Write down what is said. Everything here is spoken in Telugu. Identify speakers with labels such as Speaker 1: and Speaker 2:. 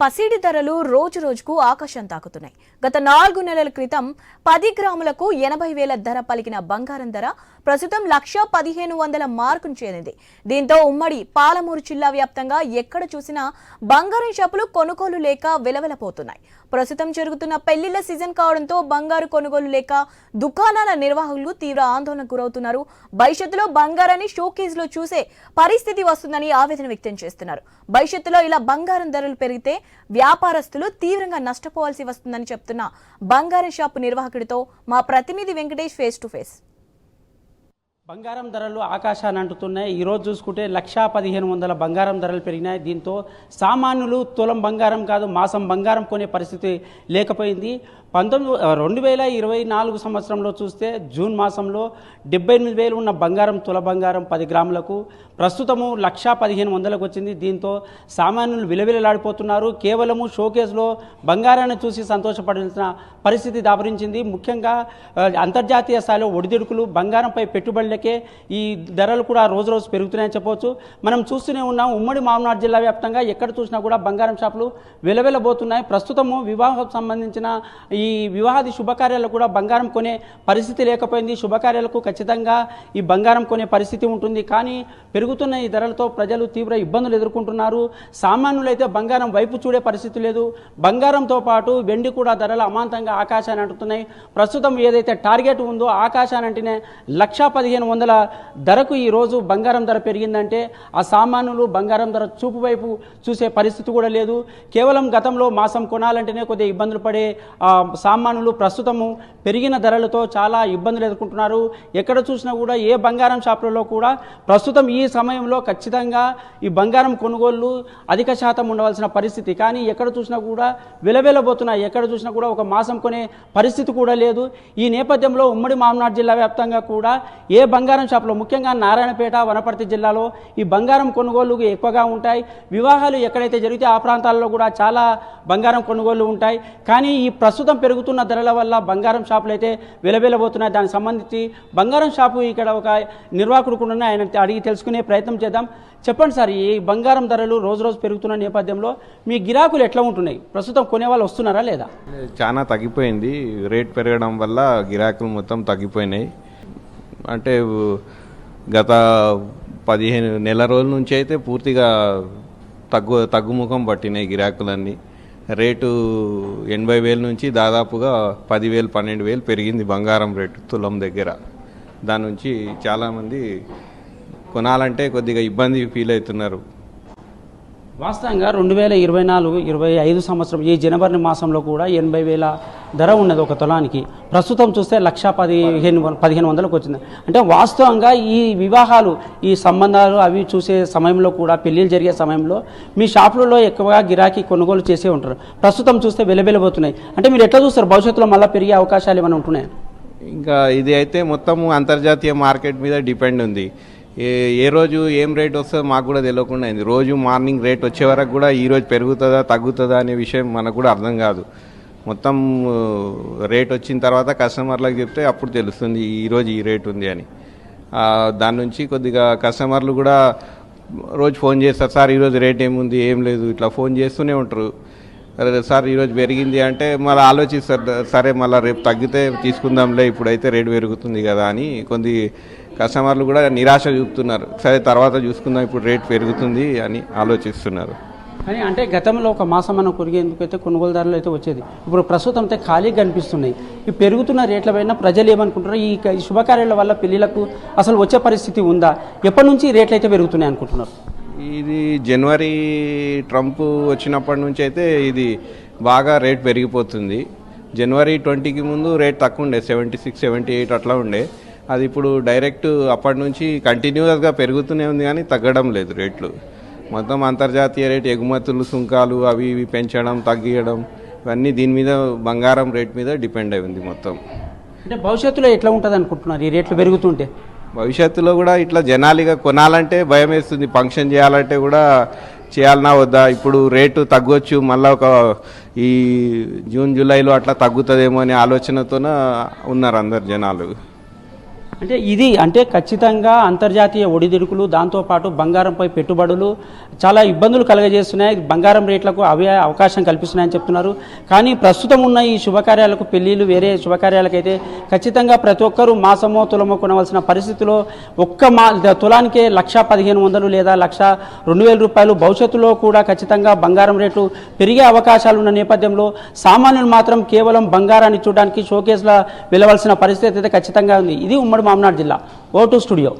Speaker 1: పసిడి ధరలు రోజు రోజుకు ఆకాశం తాకుతున్నాయి. గత 4 నెలల క్రితం 10 గ్రాములకు 80,000 ధర పలికిన బంగారం ధర ప్రస్తుతం 1,15,100 మార్కును చేరింది. దీంతో ఉమ్మడి పాలమూరు జిల్లా వ్యాప్తంగా ఎక్కడ చూసినా బంగారం షాపులు కొనుగోలు లేక వెలవెలపోతున్నాయి. ప్రస్తుతం జరుగుతున్న పెళ్లిళ్ల సీజన్ కావడంతో బంగారు కొనుగోలు లేక దుకాణాల నిర్వాహకులు తీవ్ర ఆందోళనకు గురవుతున్నారు. భవిష్యత్తులో బంగారాన్ని షోకేజ్లో చూసే పరిస్థితి వస్తుందని ఆవేదన వ్యక్తం చేస్తున్నారు. భవిష్యత్తులో ఇలా బంగారం ధరలు పెరిగితే వ్యాపారస్తులు తీవ్రంగా నష్టపోవాల్సి వస్తుందని చెప్తున్న బంగారం షాపు నిర్వాహకుడితో మా ప్రతినిధి వెంకటేష్ ఫేస్ టు ఫేస్.
Speaker 2: బంగారం ధరలు ఆకాశాన్ని అంటుతున్నాయి. ఈరోజు చూసుకుంటే 1,15,100 బంగారం ధరలు పెరిగినాయి. దీంతో సామాన్యులు తులం బంగారం కాదు మాసం బంగారం కొనే పరిస్థితి లేకపోయింది. 2024 సంవత్సరంలో చూస్తే జూన్ మాసంలో 78,000 ఉన్న బంగారం తుల బంగారం 10 గ్రాములకు ప్రస్తుతము 1,15,100కు వచ్చింది. దీంతో సామాన్యులు విలవిలలాడిపోతున్నారు. కేవలము షోకేస్లో బంగారాన్ని చూసి సంతోషపడాల్సిన పరిస్థితి దాపరించింది. ముఖ్యంగా అంతర్జాతీయ స్థాయిలో ఒడిదుడుకులు బంగారంపై పెట్టుబడులకే ఈ ధరలు కూడా రోజు రోజు పెరుగుతున్నాయని చెప్పవచ్చు. మనం చూస్తూనే ఉన్నాం. ఉమ్మడి మామనాడు జిల్లా వ్యాప్తంగా ఎక్కడ చూసినా కూడా బంగారం షాపులు వెలవెలబోతున్నాయి. ప్రస్తుతము వివాహం సంబంధించిన ఈ వివాహాది శుభకార్యాలకు కూడా బంగారం కొనే పరిస్థితి లేకపోయింది. శుభకార్యాలకు ఖచ్చితంగా ఈ బంగారం కొనే పరిస్థితి ఉంటుంది. కానీ పెరుగుతున్న ఈ ధరలతో ప్రజలు తీవ్ర ఇబ్బందులు ఎదుర్కొంటున్నారు. సామాన్యులైతే బంగారం వైపు చూడే పరిస్థితి లేదు. బంగారంతో పాటు వెండి కూడా ధరలు అమాంతంగా ఆకాశాన్ని అంటున్నాయి. ప్రస్తుతం ఏదైతే టార్గెట్ ఉందో ఆకాశాన్ని అంటేనే 1,15,100 ధరకు ఈరోజు బంగారం ధర పెరిగిందంటే ఆ సామాన్యులు బంగారం ధర చూపు వైపు చూసే పరిస్థితి కూడా లేదు. కేవలం గతంలో మాసం కొనాలంటేనే కొద్దిగా ఇబ్బందులు పడే సామాన్యులు ప్రస్తుతము పెరిగిన ధరలతో చాలా ఇబ్బందులు ఎదుర్కొంటున్నారు. ఎక్కడ చూసినా కూడా ఏ బంగారం షాపులలో కూడా ప్రస్తుతం ఈ సమయంలో ఖచ్చితంగా ఈ బంగారం కొనుగోళ్లు అధిక శాతం ఉండవలసిన పరిస్థితి. కానీ ఎక్కడ చూసినా కూడా వెలవెలబోతున్నాయి. ఎక్కడ చూసినా కూడా ఒక మాసం కొనే పరిస్థితి కూడా లేదు. ఈ నేపథ్యంలో ఉమ్మడి మామనాడు జిల్లా వ్యాప్తంగా కూడా ఏ బంగారం షాపులో ముఖ్యంగా నారాయణపేట వనపర్తి జిల్లాలో ఈ బంగారం కొనుగోళ్లు ఎక్కువగా ఉంటాయి. వివాహాలు ఎక్కడైతే జరిగితే ఆ ప్రాంతాల్లో కూడా చాలా బంగారం కొనుగోళ్లు ఉంటాయి. కానీ ఈ ప్రస్తుతం పెరుగుతున్న ధరల వల్ల బంగారం షాపులు అయితే వెలవెలబోతున్నాయి. దానికి సంబంధించి బంగారం షాపు ఇక్కడ ఒక నిర్వాహకుడు కూడా ఆయన అడిగి తెలుసుకునే ప్రయత్నం చేద్దాం. చెప్పండి సార్, ఈ బంగారం ధరలు రోజు రోజు పెరుగుతున్న నేపథ్యంలో మీ గిరాకులు ఎట్లా ఉంటున్నాయి? ప్రస్తుతం కొనేవాళ్ళు వస్తున్నారా లేదా?
Speaker 3: చాలా తగ్గిపోయింది. రేట్ పెరగడం వల్ల గిరాకులు మొత్తం తగ్గిపోయినాయి. అంటే గత 15 నెల రోజుల నుంచి అయితే పూర్తిగా తగ్గుముఖం పట్టినాయి గిరాకులన్నీ. రేటు 80,000 నుంచి దాదాపుగా 10,000 12,000 పెరిగింది బంగారం రేటు తులం దగ్గర. దాని నుంచి చాలామంది కొనాలంటే కొద్దిగా ఇబ్బంది ఫీల్ అవుతున్నారు.
Speaker 2: వాస్తవంగా 2024-25 సంవత్సరం ఈ జనవరి మాసంలో కూడా 80,000 ధర ఉన్నది ఒక తులానికి. ప్రస్తుతం చూస్తే 1,15,100కు వచ్చింది. అంటే వాస్తవంగా ఈ వివాహాలు ఈ సంబంధాలు అవి చూసే సమయంలో కూడా పెళ్ళిళ్ళు జరిగే సమయంలో మీ షాపులలో ఎక్కువగా గిరాకీ కొనుగోలు చేసే ఉంటారు. ప్రస్తుతం చూస్తే వెలవెలబోతున్నాయి. అంటే మీరు ఎట్లా చూస్తారు? భవిష్యత్తులో మళ్ళీ పెరిగే అవకాశాలు ఏమైనా ఉంటున్నాయి?
Speaker 3: ఇంకా ఇది అయితే మొత్తం అంతర్జాతీయ మార్కెట్ మీద డిపెండ్ ఉంది. ఏ రోజు ఏం రేట్ వస్తుందో మాకు కూడా తెలియకుండా అయింది. రోజు మార్నింగ్ రేట్ వచ్చే వరకు కూడా ఈరోజు పెరుగుతుందా తగ్గుతుందా అనే విషయం మనకు కూడా అర్థం కాదు. మొత్తం రేట్ వచ్చిన తర్వాత కస్టమర్లకు చెప్తే అప్పుడు తెలుస్తుంది ఈరోజు ఈ రేట్ ఉంది అని. దాని నుంచి కొద్దిగా కస్టమర్లు కూడా రోజు ఫోన్ చేస్తారు, సార్ ఈరోజు రేట్ ఏముంది ఏం లేదు, ఇట్లా ఫోన్ చేస్తూనే ఉంటారు. సార్ ఈరోజు పెరిగింది అంటే మళ్ళీ ఆలోచిస్తారు, సరే మళ్ళీ రేపు తగ్గితే తీసుకుందాంలే, ఇప్పుడైతే రేటు పెరుగుతుంది కదా అని కొన్ని కస్టమర్లు కూడా నిరాశ చూపుతున్నారు. సరే తర్వాత చూసుకుందాం, ఇప్పుడు రేట్ పెరుగుతుంది అని ఆలోచిస్తున్నారు.
Speaker 2: కానీ అంటే గతంలో ఒక మాసం మనం కొరిగేందుకైతే కొనుగోలుదారులు అయితే వచ్చేది. ఇప్పుడు ప్రస్తుతం అయితే ఖాళీగా కనిపిస్తున్నాయి. ఈ పెరుగుతున్న రేట్ల పైన ప్రజలు ఏమనుకుంటారు? ఈ శుభకార్యాల వల్ల పెళ్లిలకు అసలు వచ్చే పరిస్థితి ఉందా? ఎప్పటి నుంచి రేట్లు అయితే పెరుగుతున్నాయి అనుకుంటున్నారు?
Speaker 3: ఇది జనవరి ట్రంప్ వచ్చినప్పటి నుంచి అయితే ఇది బాగా రేట్ పెరిగిపోతుంది. జనవరి 20కి ముందు రేట్ తక్కువ ఉండే, 76, 78 అట్లా ఉండే. అది ఇప్పుడు డైరెక్ట్ అప్పటి నుంచి కంటిన్యూస్గా పెరుగుతూనే ఉంది కానీ తగ్గడం లేదు రేట్లు. మొత్తం అంతర్జాతీయ రేట్, ఎగుమతులు, సుంకాలు అవి ఇవి పెంచడం తగ్గియడం ఇవన్నీ దీని మీద బంగారం రేట్ మీద డిపెండ్ అయి ఉంది మొత్తం.
Speaker 2: అంటే భవిష్యత్తులో ఎట్లా ఉంటుంది అనుకుంటున్నారు ఈ రేట్లు పెరుగుతుంటే?
Speaker 3: భవిష్యత్తులో కూడా ఇట్లా జనాలుగా కొనాలంటే భయం వేస్తుంది. ఫంక్షన్ చేయాలంటే కూడా చేయాలన్నా వద్దా, ఇప్పుడు రేటు తగ్గొచ్చు, మళ్ళీ ఒక ఈ జూన్ జూలైలో అట్లా తగ్గుతుందేమో అనే ఆలోచనతోనే ఉన్నారు అందరు జనాలు.
Speaker 2: అంటే ఇది అంటే ఖచ్చితంగా అంతర్జాతీయ ఒడిదుడుకులు దాంతోపాటు బంగారంపై పెట్టుబడులు చాలా ఇబ్బందులు కలగజేస్తున్నాయి, బంగారం రేట్లకు అవే అవకాశం కల్పిస్తున్నాయని చెప్తున్నారు. కానీ ప్రస్తుతం ఉన్న ఈ శుభకార్యాలకు, పెళ్లిళ్ళు, వేరే శుభకార్యాలకైతే ఖచ్చితంగా ప్రతి ఒక్కరూ మాసమో తులమో కొనవలసిన పరిస్థితిలో తులానికే 1,15,100 లేదా 1,02,000 రూపాయలు. భవిష్యత్తులో కూడా ఖచ్చితంగా బంగారం రేట్లు పెరిగే అవకాశాలు ఉన్న నేపథ్యంలో సామాన్యులు మాత్రం కేవలం బంగారాన్ని చూడడానికి షోకేస్లా వెళ్ళవలసిన పరిస్థితి అయితే ఖచ్చితంగా ఉంది. ఇది ఉమ్మడి మామనాడు జిల్లా. Vote studio.